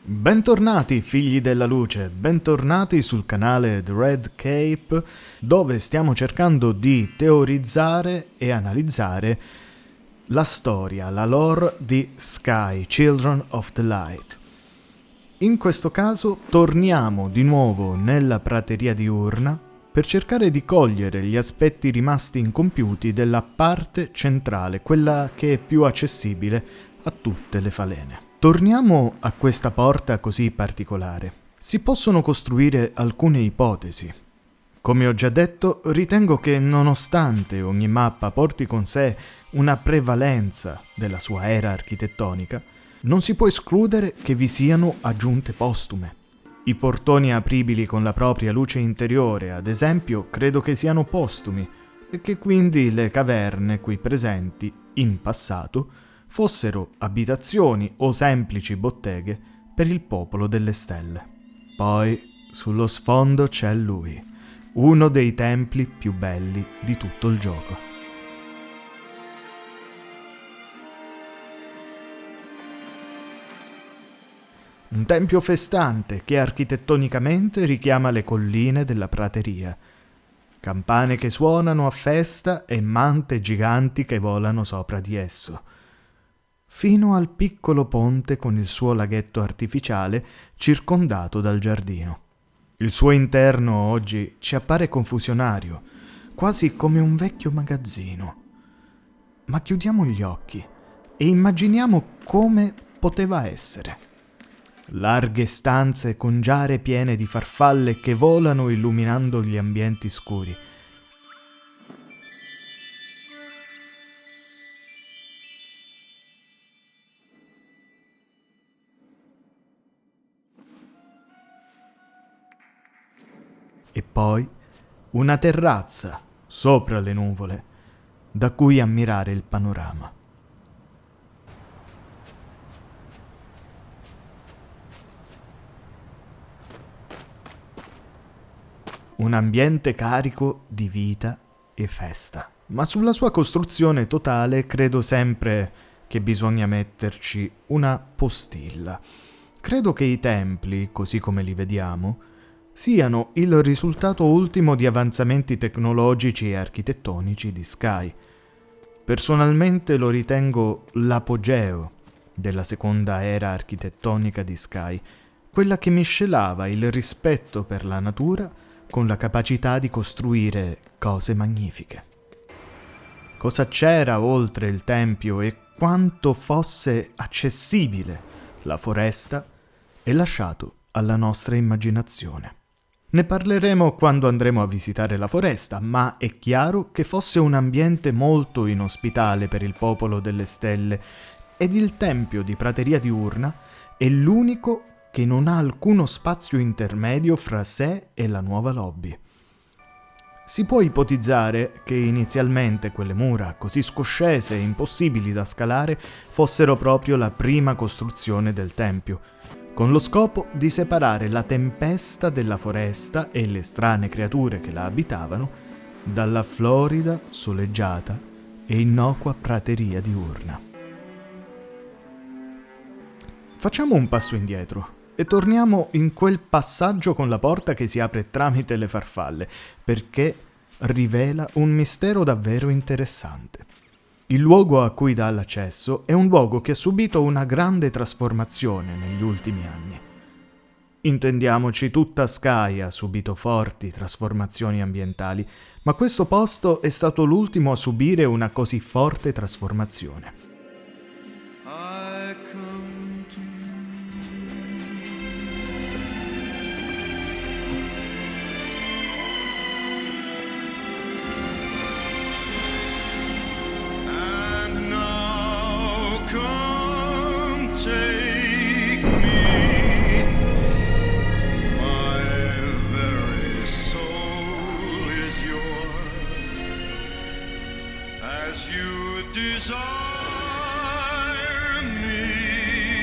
Bentornati figli della luce, bentornati sul canale The Red Cape, dove stiamo cercando di teorizzare e analizzare la storia, la lore di Sky, Children of the Light. In questo caso torniamo di nuovo nella prateria diurna per cercare di cogliere gli aspetti rimasti incompiuti della parte centrale, quella che è più accessibile a tutte le falene. Torniamo a questa porta così particolare. Si possono costruire alcune ipotesi. Come ho già detto, ritengo che nonostante ogni mappa porti con sé una prevalenza della sua era architettonica, non si può escludere che vi siano aggiunte postume. I portoni apribili con la propria luce interiore, ad esempio, credo che siano postumi e che quindi le caverne qui presenti, in passato, fossero abitazioni o semplici botteghe per il popolo delle stelle. Poi, sullo sfondo c'è lui, uno dei templi più belli di tutto il gioco. Un tempio festante che architettonicamente richiama le colline della prateria. Campane che suonano a festa e mante giganti che volano sopra di esso. Fino al piccolo ponte con il suo laghetto artificiale circondato dal giardino. Il suo interno oggi ci appare confusionario, quasi come un vecchio magazzino. Ma chiudiamo gli occhi e immaginiamo come poteva essere. Larghe stanze con giare piene di farfalle che volano illuminando gli ambienti scuri. E poi una terrazza sopra le nuvole, da cui ammirare il panorama. Un ambiente carico di vita e festa. Ma sulla sua costruzione totale credo sempre che bisogna metterci una postilla. Credo che i templi, così come li vediamo, siano il risultato ultimo di avanzamenti tecnologici e architettonici di Sky. Personalmente lo ritengo l'apogeo della seconda era architettonica di Sky, quella che miscelava il rispetto per la natura con la capacità di costruire cose magnifiche. Cosa c'era oltre il tempio e quanto fosse accessibile la foresta è lasciato alla nostra immaginazione. Ne parleremo quando andremo a visitare la foresta, ma è chiaro che fosse un ambiente molto inospitale per il popolo delle stelle ed il tempio di prateria diurna è l'unico che non ha alcuno spazio intermedio fra sé e la nuova lobby. Si può ipotizzare che inizialmente quelle mura, così scoscese e impossibili da scalare, fossero proprio la prima costruzione del tempio, con lo scopo di separare la tempesta della foresta e le strane creature che la abitavano dalla florida, soleggiata e innocua prateria diurna. Facciamo un passo indietro e torniamo in quel passaggio con la porta che si apre tramite le farfalle, perché rivela un mistero davvero interessante. Il luogo a cui dà l'accesso è un luogo che ha subito una grande trasformazione negli ultimi anni. Intendiamoci, tutta Sky ha subito forti trasformazioni ambientali, ma questo posto è stato l'ultimo a subire una così forte trasformazione. As you desire me.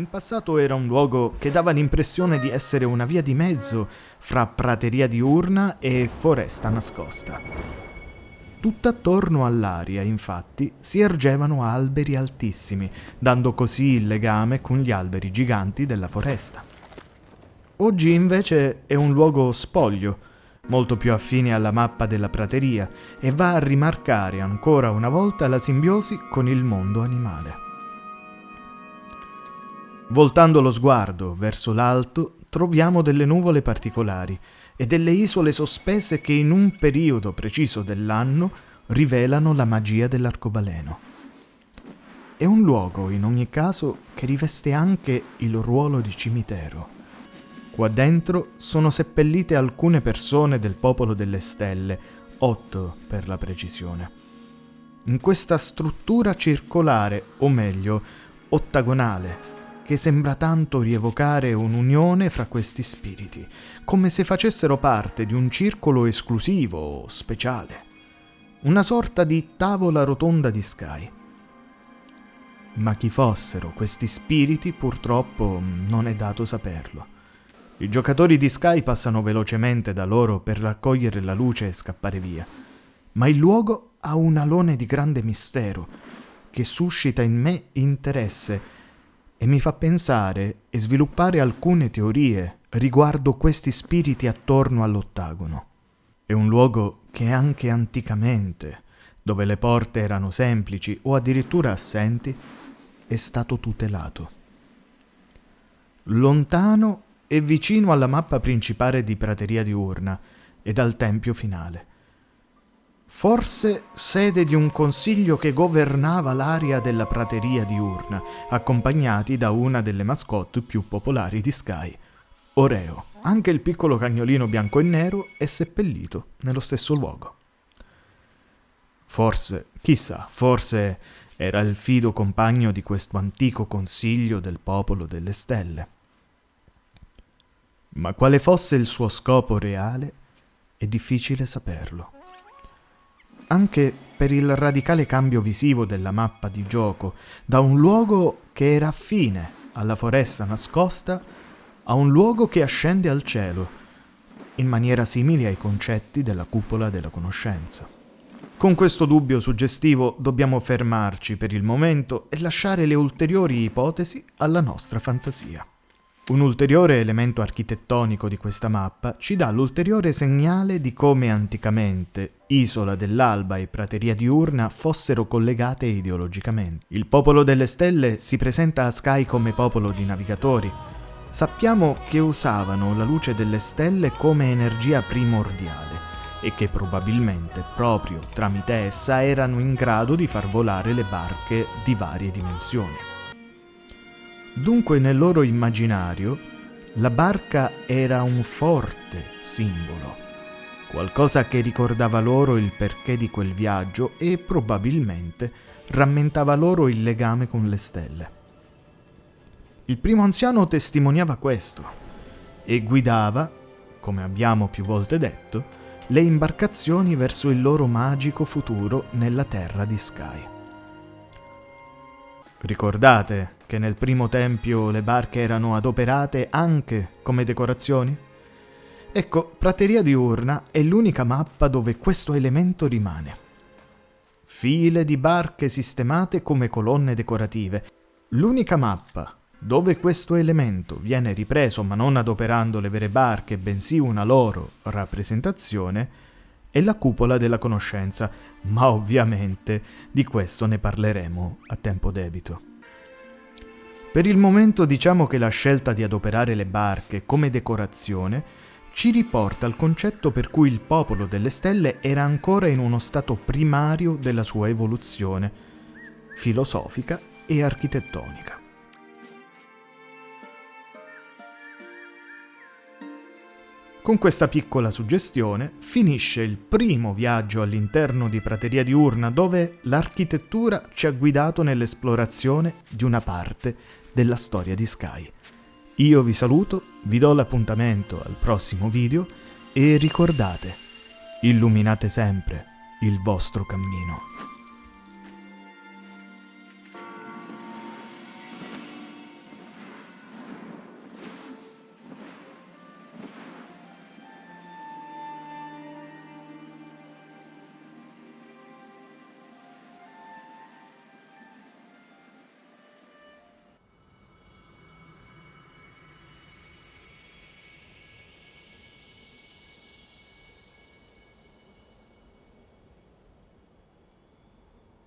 In passato era un luogo che dava l'impressione di essere una via di mezzo fra prateria diurna e foresta nascosta. Tutt'attorno all'aria, infatti, si ergevano alberi altissimi, dando così il legame con gli alberi giganti della foresta. Oggi invece è un luogo spoglio, molto più affine alla mappa della prateria, e va a rimarcare ancora una volta la simbiosi con il mondo animale. Voltando lo sguardo verso l'alto, troviamo delle nuvole particolari e delle isole sospese che in un periodo preciso dell'anno rivelano la magia dell'arcobaleno. È un luogo, in ogni caso, che riveste anche il ruolo di cimitero. Qua dentro sono seppellite alcune persone del popolo delle stelle, 8 per la precisione. In questa struttura circolare, o meglio, ottagonale, che sembra tanto rievocare un'unione fra questi spiriti, come se facessero parte di un circolo esclusivo o speciale. Una sorta di tavola rotonda di Sky. Ma chi fossero questi spiriti purtroppo non è dato saperlo. I giocatori di Sky passano velocemente da loro per raccogliere la luce e scappare via, ma il luogo ha un alone di grande mistero che suscita in me interesse e mi fa pensare e sviluppare alcune teorie riguardo questi spiriti attorno all'ottagono. È un luogo che anche anticamente, dove le porte erano semplici o addirittura assenti, è stato tutelato. Lontano e vicino alla mappa principale di prateria diurna e dal tempio finale. Forse sede di un consiglio che governava l'area della prateria diurna, accompagnati da una delle mascotte più popolari di Sky, Oreo. Anche il piccolo cagnolino bianco e nero è seppellito nello stesso luogo. Forse, chissà, forse era il fido compagno di questo antico consiglio del popolo delle stelle. Ma quale fosse il suo scopo reale è difficile saperlo. Anche per il radicale cambio visivo della mappa di gioco, da un luogo che era affine alla foresta nascosta a un luogo che ascende al cielo, in maniera simile ai concetti della cupola della conoscenza. Con questo dubbio suggestivo dobbiamo fermarci per il momento e lasciare le ulteriori ipotesi alla nostra fantasia. Un ulteriore elemento architettonico di questa mappa ci dà l'ulteriore segnale di come anticamente Isola dell'Alba e Prateria Diurna fossero collegate ideologicamente. Il popolo delle stelle si presenta a Sky come popolo di navigatori. Sappiamo che usavano la luce delle stelle come energia primordiale e che probabilmente proprio tramite essa erano in grado di far volare le barche di varie dimensioni. Dunque nel loro immaginario la barca era un forte simbolo, qualcosa che ricordava loro il perché di quel viaggio e probabilmente rammentava loro il legame con le stelle. Il primo anziano testimoniava questo e guidava, come abbiamo più volte detto, le imbarcazioni verso il loro magico futuro nella terra di Sky. Ricordate che nel primo tempio le barche erano adoperate anche come decorazioni? Ecco, Prateria Diurna è l'unica mappa dove questo elemento rimane. File di barche sistemate come colonne decorative. L'unica mappa dove questo elemento viene ripreso ma non adoperando le vere barche, bensì una loro rappresentazione, è la cupola della conoscenza, ma ovviamente di questo ne parleremo a tempo debito. Per il momento diciamo che la scelta di adoperare le barche come decorazione ci riporta al concetto per cui il popolo delle stelle era ancora in uno stato primario della sua evoluzione, filosofica e architettonica. Con questa piccola suggestione finisce il primo viaggio all'interno di Prateria Diurna, dove l'architettura ci ha guidato nell'esplorazione di una parte della storia di Sky. Io vi saluto, vi do l'appuntamento al prossimo video e ricordate, illuminate sempre il vostro cammino.